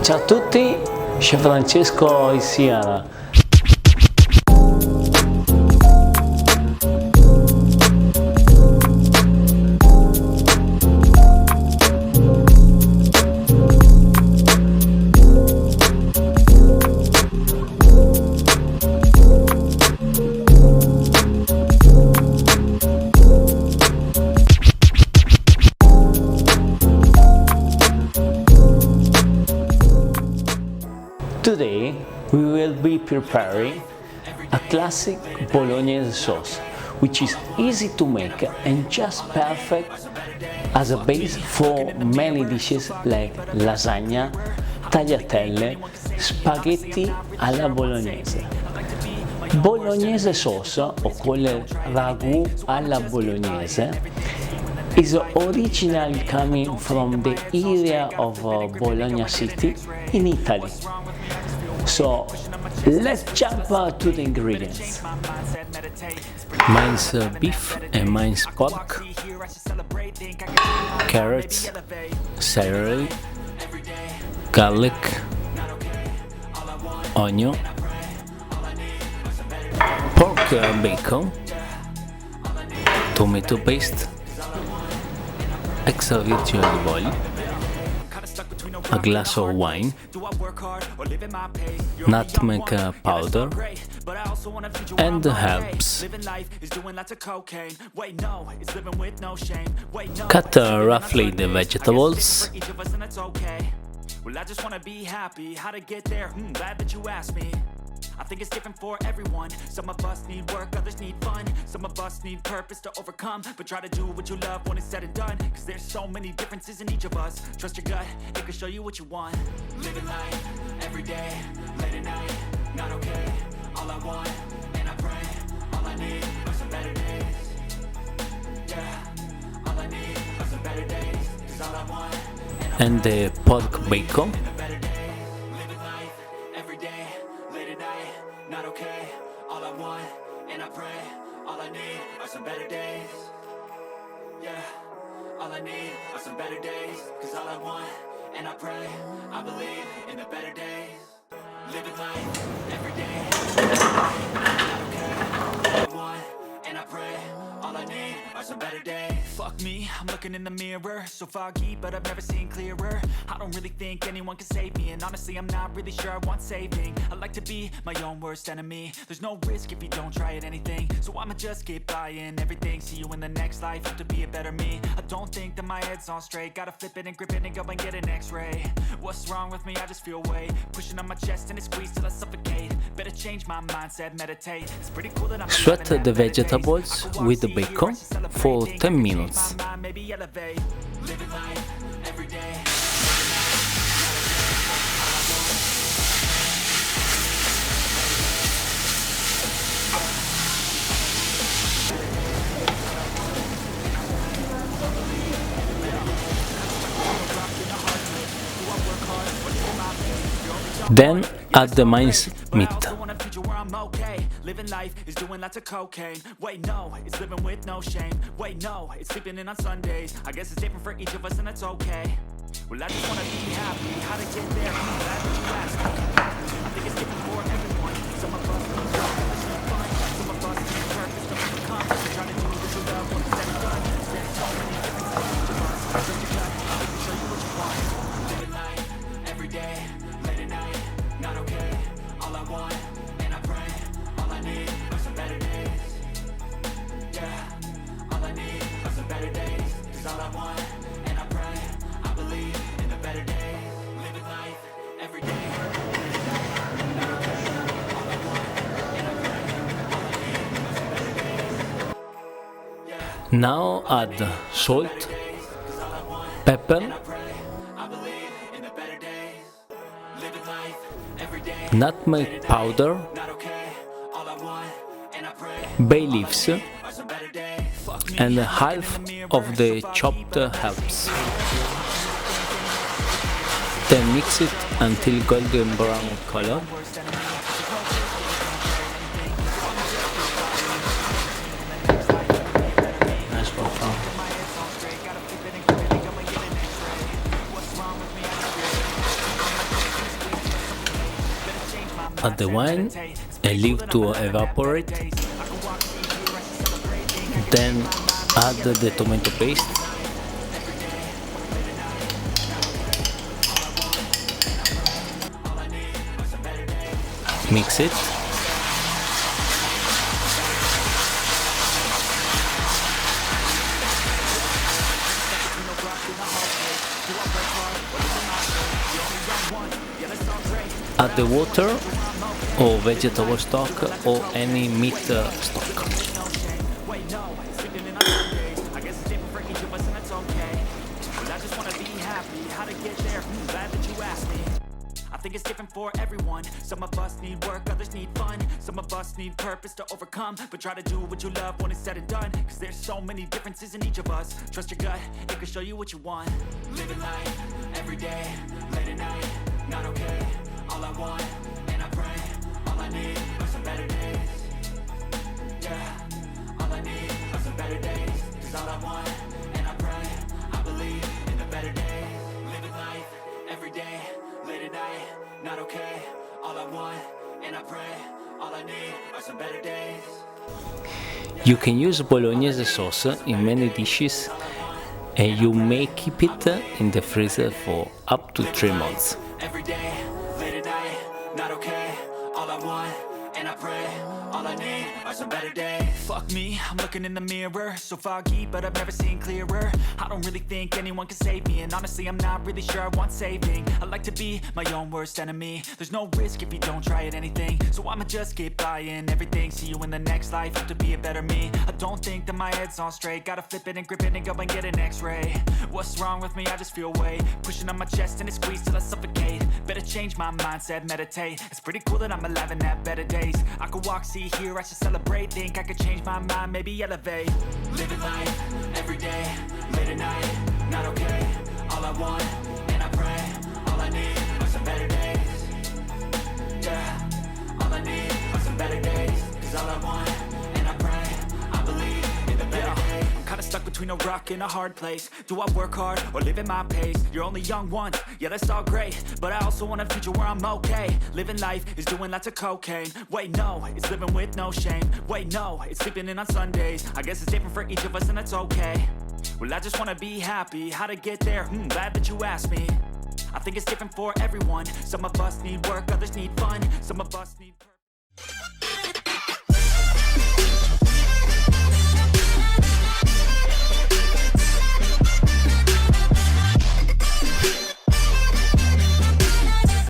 Ciao a tutti, Chef Francesco is here. Today we will be preparing a classic Bolognese sauce, which is easy to make and just perfect as a base for many dishes like lasagna, tagliatelle, spaghetti alla bolognese. Bolognese sauce, or called ragù alla bolognese, is originally coming from the area of Bologna city in Italy. So let's jump to the ingredients. Minced beef and minced pork, carrots, celery, garlic, onion, pork bacon, tomato paste, extra virgin olive oil, a glass of wine, nutmeg powder, and herbs. Cut roughly the vegetables. Well, I just wanna be happy. How to get there? Glad that you asked me. I think it's different for everyone. Some of us need work, others need fun. Some of us need purpose to overcome. But try to do what you love when it's said and done. Cause there's so many differences in each of us. Trust your gut, it can show you what you want. Living life, every day, late at night, not okay. All I want, and I pray, all I need are some better days. Yeah, all I need are some better days. Cause all I want, and the pork bacon. Not okay, all I want, and I pray, all I need are some better days. Yeah, all I need are some better days. Cause all I want, and I pray, I believe in the better days. Living life, every day, not okay, all I want, and I pray, all I need are some better days. Fuck me, I'm looking in the mirror, so foggy, but I've never seen clearer. I don't really think anyone can save me, and honestly I'm not really sure I want saving. I like to be my own worst enemy. There's no risk if you don't try at anything, so I'ma just keep buying everything. See you in the next life, hope to be a better me. I don't think that my head's on straight, gotta flip it and grip it and go and get an x-ray. What's wrong with me? I just feel weight pushing on my chest and it squeezes till I suffocate. Better change my mindset, meditate. It's pretty cool that I'm Sweat the vegetables with the bacon for 10 minutes. Maybe elevate. Living life every day. Then add the minced meat. Living life is doing lots of cocaine. Wait, no, it's living with no shame. Wait, no, it's sleeping in on Sundays. I guess it's different for each of us and that's okay. Well, I just wanna be happy. How to get there? Glad that you asked me. I think it's different for everyone. Some of us need joy, others need fun. Some of us need purpose to overcome. So try to do what you love when it's said and done. There's so many differences in each of us. Trust your gut, it can show you what you want. Living life every day, late at night, not okay. All I want, and I pray, all I need are some better days. Yeah, all I need are some better days. Cause all I want, and I pray, I believe in the better days. Living life every day, late at night, not okay. All I want, and I pray, all I need are some better days. Yeah. Now add salt, pepper, nutmeg powder, bay leaves, and half of the chopped herbs. Then mix it until golden brown color. add the wine and leave to evaporate. Then add the tomato paste. Mix it. Add the water or vegetable stock or any meat stock. I think it's different for everyone. Some of us need work, others need fun. Some of us need purpose to overcome. But try to do what you love when it's said and done. Cause there's so many differences in each of us. Trust your gut, it can show you what you want. Living life, every day, late at night, not okay. All I want, and I pray, all I need are some better days. Yeah, all I need are some better days. Cause all I want, and I pray, I believe in the better days. Living life, every day, late at night, not okay. All I want, and I pray, all I need are some better days. You can use Bolognese sauce in many dishes, and you may keep it in the freezer for up to 3 months. Every day, late at night, not okay. All I want, and I pray, all I need are some better days. Fuck me, I'm looking in the mirror, so foggy, but I've never seen clearer. I don't really think anyone can save me, and honestly I'm not really sure I want saving. I like to be my own worst enemy. There's no risk if you don't try at anything, so I'ma just keep buying everything. See you in the next life, have to be a better me. I don't think that my head's on straight, gotta flip it and grip it and go and get an x-ray. What's wrong with me? I just feel weight pushing on my chest and it squeezes till I suffocate. Better change my mindset, meditate. It's pretty cool that I'm alive and have better days. I could walk, see, hear, I should celebrate. Think I could change my mind, maybe elevate. Living life, every day, late at night, not okay. All I want, and I pray, all I need are some better days. Yeah, all I need are some better days. Cause all I want, and I pray, I believe in the better days. I'm kinda stuck between a rock and a hard place. Do I work hard or live at my pace? You're only young once, yeah that's all great, but I also want a future where I'm okay. Living life is doing lots of cocaine. Wait no, it's living with no shame. Wait no, it's sleeping in on Sundays. I guess it's different for each of us and that's okay. Well I just wanna be happy, how to get there? Glad that you asked me. I think it's different for everyone. Some of us need work, others need fun. Some of us need